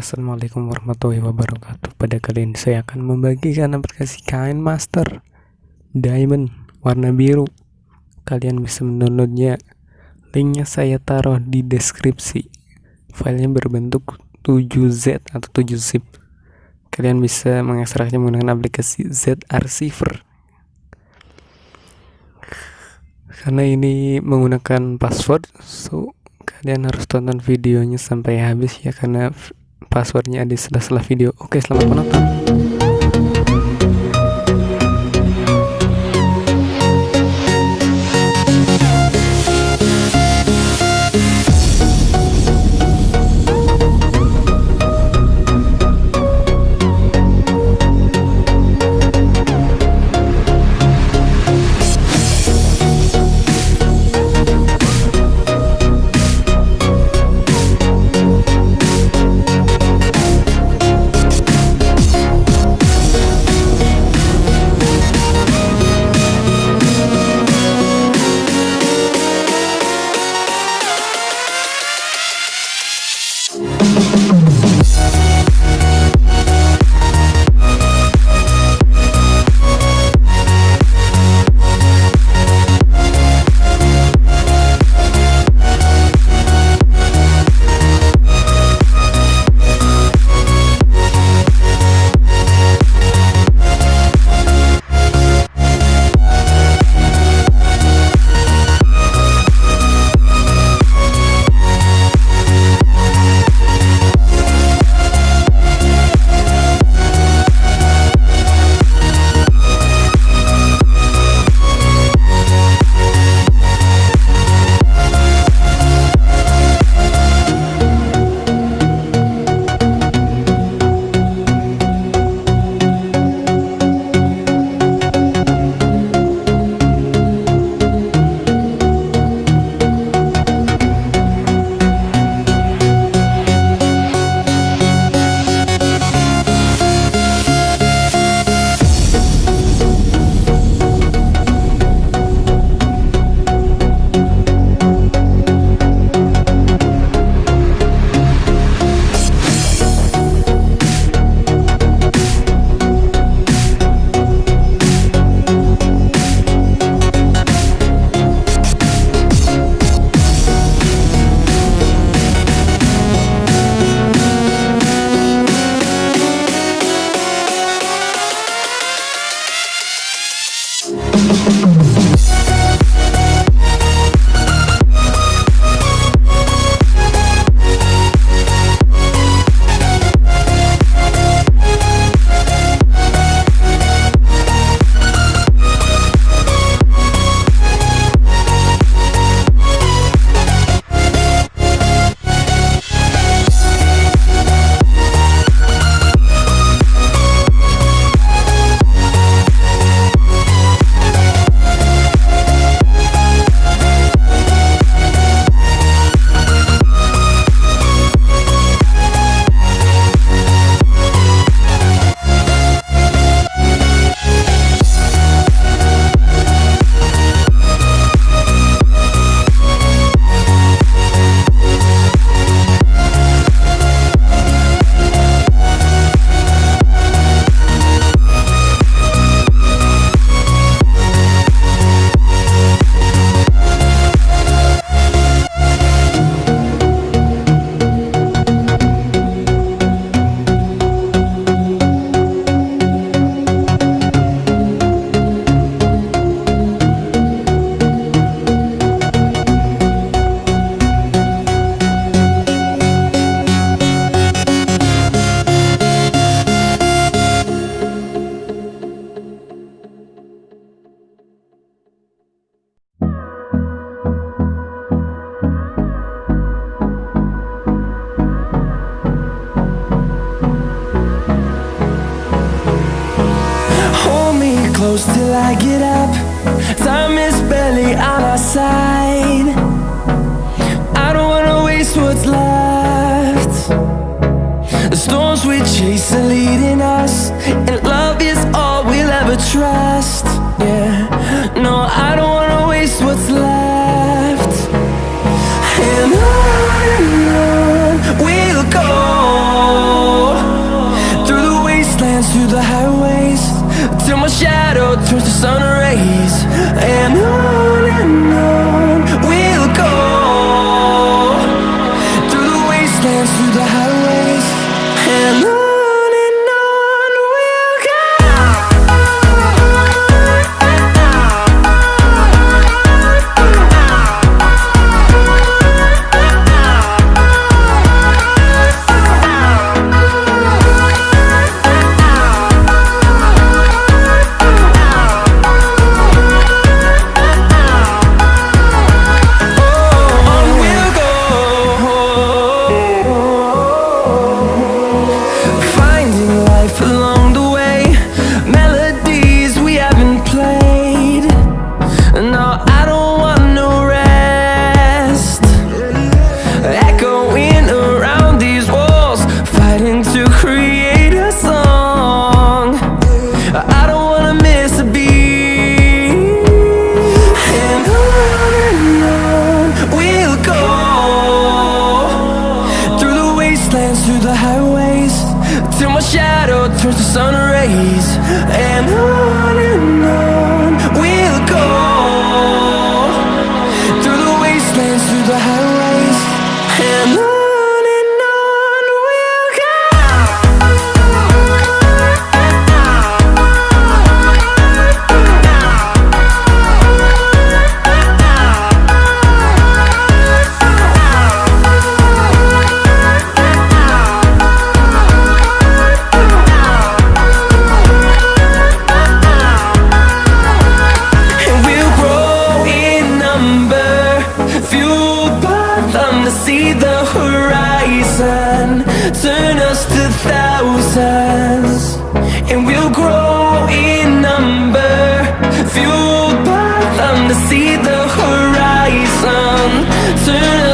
Assalamualaikum warahmatullahi wabarakatuh. Pada kali ini saya akan membagikan aplikasi Kinemaster Diaomnd warna biru. Kalian bisa mendownloadnya, linknya saya taruh di deskripsi. Filenya berbentuk 7Z atau 7 zip. Kalian bisa mengekstraknya menggunakan aplikasi zarchiver. Karena ini menggunakan password, so kalian harus tonton videonya sampai habis ya, karena passwordnya ada di sela-sela video. Oke, selamat menonton. close till I get up. Time is barely on our side. I don't wanna waste what's left. The storms we chase are leading us, and love is all we'll ever trust. Yeah, no, I don't wanna waste what's left. And on we'll go, through the wastelands, through the highways, till my shadow turns to sun rays. And on we'll go, through the wastelands, through the highways, and on we'll go. Through the highways, till my shadow turns to sun rays. And on we'll go, through the wastelands, through the highways, and on we'll go. See the horizon, turn us to thousands, and we'll grow in number, fueled by them to see the horizon, turn us